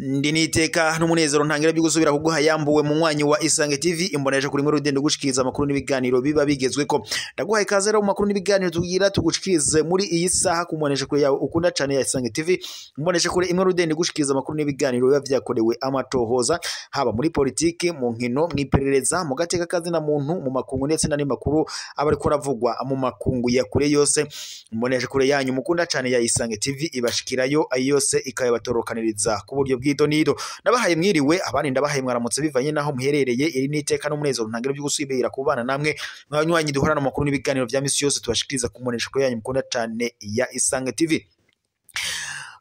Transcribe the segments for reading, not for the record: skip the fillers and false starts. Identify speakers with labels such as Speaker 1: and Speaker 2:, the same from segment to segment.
Speaker 1: Ndiniteka n'umunezero ntangira byo gusubira kuguha yambuwe mu mwanyi wa Isange TV imboneje kuri muri rudende gushikiriza amakuru n'ibiganiro biba bigezweko. Ndaguhaye ikaze rero mu makuru n'ibiganiro tugira tugushikirize muri iyi saha kumonesha kuri yawe ukunda cyane ya Isange TV imboneje kuri imwe rudende gushikiriza amakuru n'ibiganiro biba vyakorewe amatohoza haba muri politike mu nkino mwiperereza mu gateka kazi na muntu mu makungu ndetse n'andi makuru aba ariko ravugwa mu makungu ya kure yose imboneje kuri yanyu mukunda cyane ya Isange TV ibashikirayo ayose ikayabatorokaniriza ku buryo bw'idonido. Ndabahaye mwiriwe abandi ndabahaye mwaramutse bivanye naho muherereye iri niteka n'umunezero ntangira byo gusubira kubana namwe mwanywanyi duhorana amakuru n'ibiganiro vya misi yose tubashikiriza kumonesha ko yanyu mukunda cyane ya Isange TV.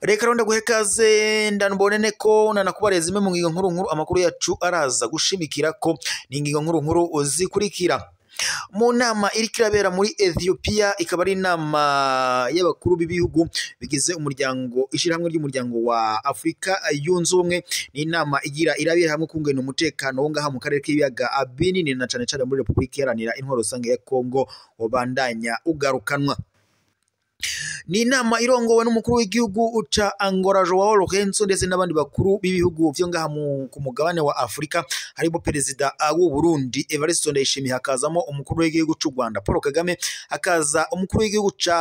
Speaker 1: Reka ronda guhekaze ndanbonene ko nanakubareza zimwe mu ngingo nkuru amakuru yacu araza gushimikira ko n'ingingo nkuru zikurikira. Mu nama iri kirabera muri Ethiopia ikaba ari inama y'abakuru b'ibihugu bigize umuryango ishiramwe ry'umuryango wa Afrika yunze ubumwe ni inama igira irabera hamwe kungena umutekano wo ngaha mu karere k'ibiyaga binini na cane cane muri Republika Iharanira Intwaro Rusange ya Kongo wabandanya ugarukanwa. Ni inama irongowe n'umukuru w'igihugu uca Angola Joao Lourenço ndetse n'abandi bakuru b'ibihugu vyo ngaha ku mugabane wa Afrika harimo perezida w'u Burundi Evariste Ndayishimiye hakazamo umukuru w'igihugu cy'u Rwanda Paul Kagame hakaza umukuru w'igihugu ca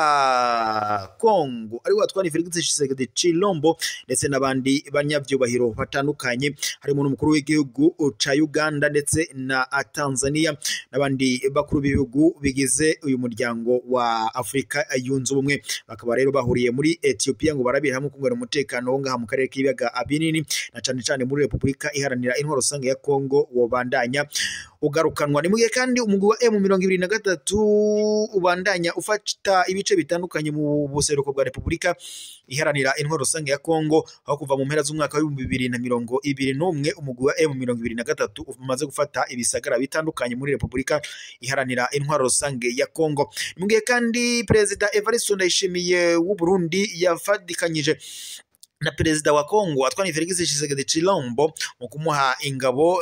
Speaker 1: Kongo ari watwani Félix Tshisekedi Tshilombo ndetse n'abandi banyavyubahiro batandukanye harimo n'umukuru w'igihugu ca Uganda ndetse na Tanzania n'abandi bakuru b'ibihugu bigize uyu muryango wa Afrika yunze ubumwe bakaba rero bahuriye muri Ethiopia ngo barabira hamwe kungana umutekano wo ngaha mu karere k'ibiyaga binini na cane cane muri Republika Iharanira Intwaro Rusange ya Kongo wobandanya ugarukanwa. Ni mugihe kandi umugwi wa M23 ubandanya ufata ibice bitandukanye mu buseruko bwa Republika Iharanira Intwaro Rusange ya Kongo aho kuva mu mpera z'umwaka wa 2021 umugwi wa M23 umaze gufata ibisagara bitandukanye muri Republika Iharanira Intwaro Rusange ya Kongo. Ni mugihe kandi perezida Evariste Ndayishimiye w'u Burundi yafadikanyije na perezida wa Kongo atwani Félix Tshisekedi Tshilombo mu kumuha ingabo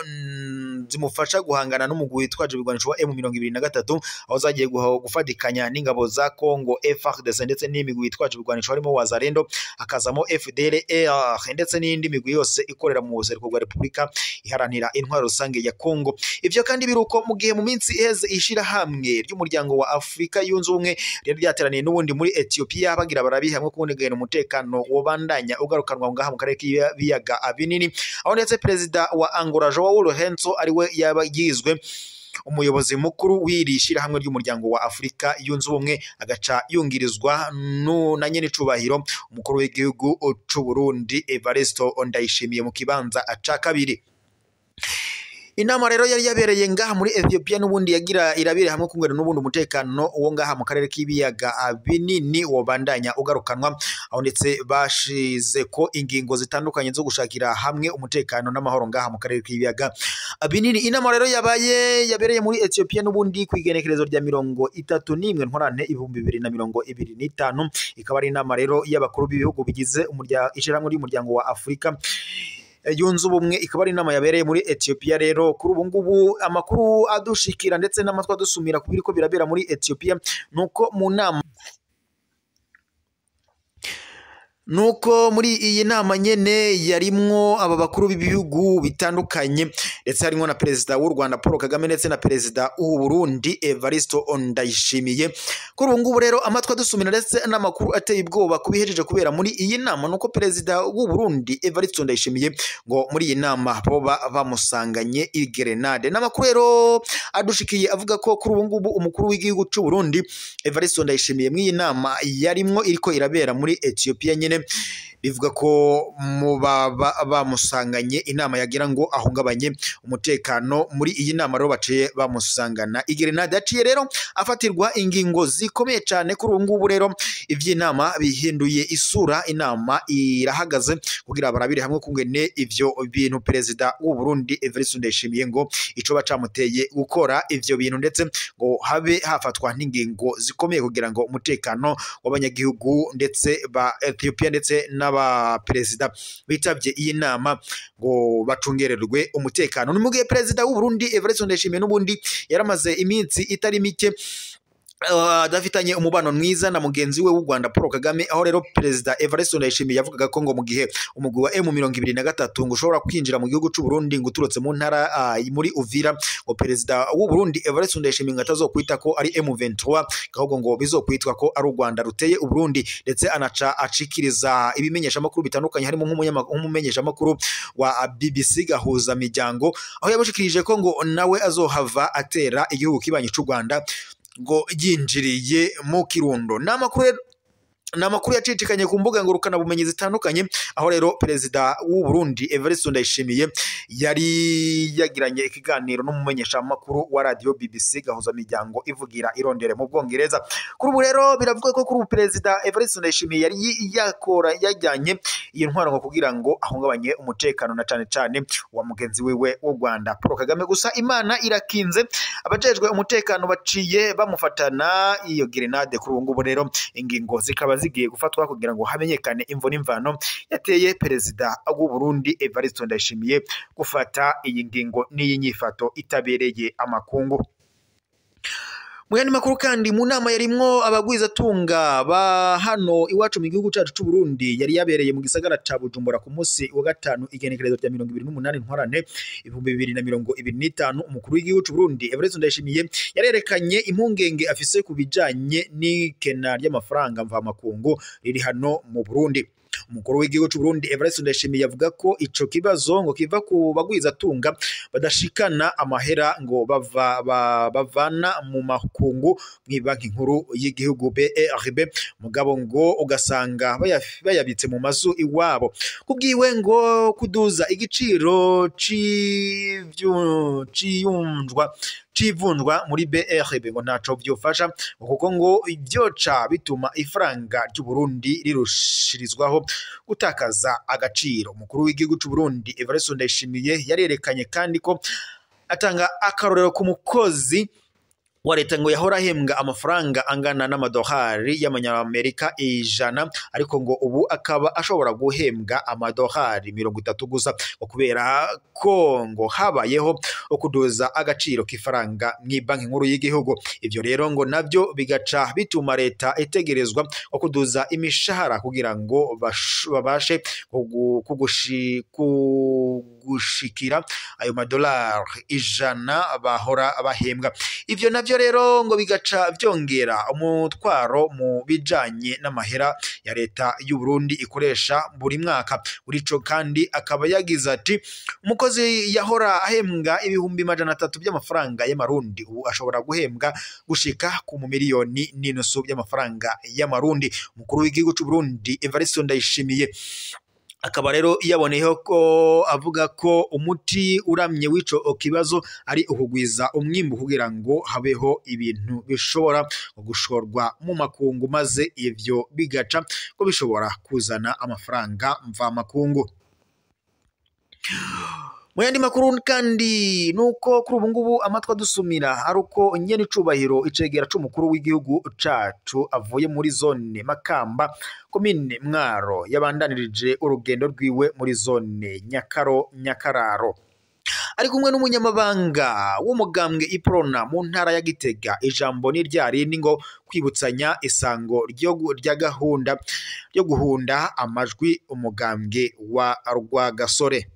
Speaker 1: zimufasha guhangana n'umugwi witwaje ibigwanisho wa M23 aho zagiye gufadikanya n'ingabo za Kongo FARDC ndetse n'imigwi yitwaje ibigwanisho harimo Wazalendo akazamo FDLR ndetse n'indi migwi yose ikorera mu buseruko bwa Republika Iharanira Intwaro Rusange ya Kongo. Ivyo kandi biruko mu gihe mu minsi iheze ishira hamwe ry'umuryango wa Afrika yunze ubumwe rero ryateraniye n'ubundi muri Ethiopia bagira barabiha hamwe kubonegana umutekano wobandanya ugarukanwa ngaha mu karere k'ibiyaga binini aho ndetse perezida wa Angola Joao Lourenço ariwe yabagizwe umuyobozi mukuru wirishira hamwe ry'umuryango wa Afrika yunze ubumwe agaca yungirizwa na nyene cubahiro umukuru w'igihugu c'u Burundi Evariste Ndayishimiye mu kibanza ca kabiri. Inama rero yari yabereye ngaha muri Ethiopia n'ubundi yagira irabire hamwe kungana n'ubundi umutekano wo ngaha mu karere k'ibiyaga binini wobandanya ugarukanwa aho ndetse bashize ko ingingo zitandukanye zo gushakira hamwe umutekano n'amahoro ngaha mu karere k'ibiyaga binini. Inama rero yabereye muri Ethiopia n'ubundi kwigenekerezo rya 31 ntwarante 2025 ikaba ari inama rero y'abakuru b'ibihugu bigize ishiramwe ry'umuryango wa Afrika yunze ubumwe ikaba ari inama yabereye muri Ethiopia. Rero kuri ubu ngubu amakuru adushikira ndetse n'amatwa dusumira kubiriko birabera muri Ethiopia nuko mu nama nuko muri iyi nama nyene yarimwo aba bakuru b'ibihugu bitandukanye ndetse harimo na perezida w'u Rwanda Paul Kagame ndetse na perezida w'u Burundi Evariste Ndayishimiye. Kuri ubu ngubu rero amatwa dusumira ndetse n'amakuru ateye ubwoba kubihejeje kubera muri iyi nama nuko perezida w'u Burundi Evariste Ndayishimiye ngo muri iyi nama boba bamusanganye i Grenade. N'amakuru rero adushikiye avuga ko kuri ubu ngubu umukuru w'igihugu cy'u Burundi Evariste Ndayishimiye muri iyi nama yarimwo iriko irabera muri Ethiopia nyene bivuga ko mu bamusanganye inama yagira ngo ahungabanye umutekano muri iyi nama rero baciye bamusangana i Grenade. Yaciye rero afatirwa ingingo zikomeye cyane kuri ubu ngubu rero ivy'inama bihinduye isura inama irahagaze kugira barabire hamwe kungene ivyo bintu perezida w'u Burundi Evariste Ndayishimiye ngo ico bacamuteye gukora ivyo bintu ndetse ngo habe hafatwa n'ingingo zikomeye kugira ngo umutekano w'abanyagihugu ndetse ba Ethiopia Ethiopia ndetse n'abaperezida bitavye iyi nama ngo bacungererwe umutekano. Ni mu gihe perezida w'u Burundi Evariste Ndayishimiye n'ubundi yaramaze iminsi itari mike adafitanye umubano mwiza na mugenzi we w'u Rwanda Paul Kagame, aho rero perezida Evariste Ndayishimiye yavugaga ko ngo mu gihe umugwi wa M23 ngo ushobora kwinjira mu gihugu cy'u Burundi ngo uturutse mu ntara muri Uvira, ngo perezida w'u Burundi Evariste Ndayishimiye ngo atazokwita ko ari M23 ahubwo ngo bizokwitwa ko ari u Rwanda ruteye u Burundi, ndetse anaca acikiriza ibimenyesha makuru bitandukanye harimo nk'umumenyesha makuru wa BBC Gahuza Miryango, aho yabashikirije ko ngo nawe azohava atera igihugu kibanyi cy'u Rwanda ngo yinjiriye mu Kirundo. Namakuru yacicikanye ku mbuga ngurukana bumenyi zitandukanye, aho rero perezida w'u Burundi Evariste Ndayishimiye yari yagiranye ikiganiro n'umumenyesha makuru wa radio BBC Gahuza Miryango ivugira irondere mu Bwongereza. Kuri ubu rero biravuga ko kuri perezida Evariste Ndayishimiye yari yajyanye iyo ntwaro ngo kugira ngo ahungabanye umutekano na cane wa mugenzi wiwe w'u Rwanda Paul Kagame. Gusa Imana irakinze, abajejwe umutekano baciye bamufatana iyo grenade. Kuri ubu ngubu rero ingingo zikaba zigiye gufatwa kugira ngo hamenyekane imvo n'imvano yateye perezida w'u Burundi Evariste Ndayishimiye gufata iyi ngingo n'iyi nyifato itabereye amakungu. Muyandi makuru kandi mu nama yarimwo abagwizatunga ba hano iwacu mu gihugu cyacu cy'u Burundi yari yabereye mu gisagara ca Bujumbura ku munsi wa gatanu igenekerezo rya 28 ntwarante 2025. Umukuru w'igihugu cy'u Burundi Evariste Ndayishimiye yarerekanye impungenge afise ku bijanye n'ikena ry'amafaranga mva makungu riri hano mu Burundi. Umukuru w'igihugu cy'u Burundi Evariste Ndayishimiye yavuga ko ico kibazo ngo kiva ku bagwizatunga badashikana amahera ngo bavana mu makungu mw'ibanki nkuru y'igihugu BRB, mugabo ngo ugasanga bayabitse mu mazu iwabo. Kubwiwe ngo kuduza igiciro c'ivunjwa muri BRB ngo ntaco vyofasha, kuko ngo ivyoca bituma ifaranga ry'u Burundi rirushirizwaho gutakaza agaciro. Umukuru w'igihugu cy'u Burundi Evariste Ndayishimiye yarerekanye kandi ko atanga akarorero ku mukozi wa leta ngo yahora ahembwa amafaranga angana n'amadolari y'amanyamerika 100, ariko ngo ubu akaba ashobora guhembwa amadolari 30 gusa kubera ko ngo habayeho okuduza agaciro k'ifaranga mw'ibanki nkuru y'igihugu. Ivyo rero ngo navyo bigaca bituma leta itegerezwa okuduza imishahara kugira ngo babashe gushikira ayo madolari 100 bahora bahembwa. Ivyo navyo rero ngo bigaca vyongera umutwaro mu bijanye n'amahera ya leta y'u Burundi ikoresha buri mwaka. Urico kandi akaba yagize ati umukozi yahora ahembwa ibihumbi 300 by'amafaranga y'amarundi ubu ashobora guhembwa gushika ku miliyoni n'inusu by'amafaranga y'amarundi. Umukuru w'igihugu cy'u Burundi Evariste Ndayishimiye akaba rero yaboneyeho ko avuga ko umuti uramye w'ico kibazo ari ukugwiza umwimbu kugira ngo habeho ibintu bishobora gushorwa mu makungu, maze ivyo bigaca ko bishobora kuzana amafaranga mva makungu. Muyandi makuru kandi nuko kuri ubu ngubu amatwa dusumira aruko nyene icubahiro icegera c'umukuru w'igihugu cacu avuye muri zone Makamba komine Mwaro yabandanirije urugendo rwiwe muri zone Nyakararo ari kumwe n'umunyamabanga w'umugambwe Iprona mu ntara ya Gitega. Ijambo ni ryarindi ngo kwibutsanya isango rya gahunda yo guhunda amajwi umugambwe wa Rwagasore.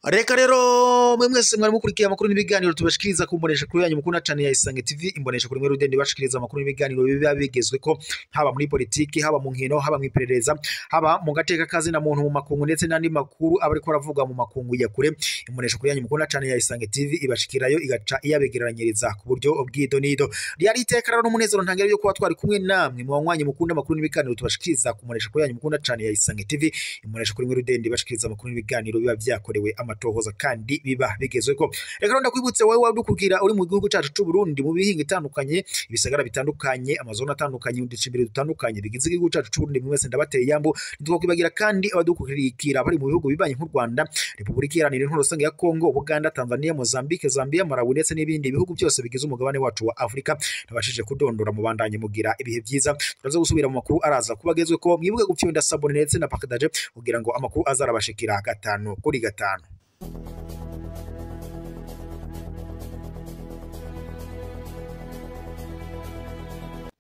Speaker 1: Reka rero mwese mwari mukurikiye amakuru n'ibiganiro tubashikiriza kumbonesha kuri yanyu mukunda cyane ya Isange TV, imbonesha kuri Rudende bashikiriza amakuru n'ibiganiro biba bigezwe ko haba muri politiki, haba mu nkino, haba mu iperereza, haba mu gateka kazi na muntu mu makungu ndetse n'andi makuru abariko aravuga mu makungu ya kure. Imbonesha kuri yanyu mukunda cyane ya Isange TV ibashikirayo igaca iyabegeranyiriza ku buryo bw'ido nido. Ryari iteka rero n'umunezero ntangere yo kuba twari kumwe namwe mu banywanyi mukunda amakuru n'ibiganiro tubashikiriza kumbonesha kuri yanyu mukunda cyane ya Isange TV, imbonesha kuri Rudende bashikiriza amakuru n'ibiganiro biba byakorewe amatohoza kandi biba bigezweko. Reka ronda kwibutse wowe wadukurikira uri mu gihugu cyacu cy'u Burundi mu bihinga bitandukanye, ibisagara bitandukanye, amazone atandukanye, uducimbiri dutandukanye bigize igihugu cyacu cy'u Burundi, mwese ndabateye yambo. Ntitwokwibagira kandi abadukurikira bari mu bihugu bibanye nk'u Rwanda, Repubulika Iharanira Intwaro Rusange ya Kongo, Uganda, Tanzania, Mozambique, Zambia, Malawi ndetse n'ibindi bihugu byose bigize umugabane wacu wa Afrika. Nabashije kudondora mu bandanye mugira ibihe byiza. Turaza gusubira mu makuru araza kubagezwe ko mwibuke gupfyonda sabone ndetse na partage kugira ngo amakuru azarabashikira gatanu kuri gatanu.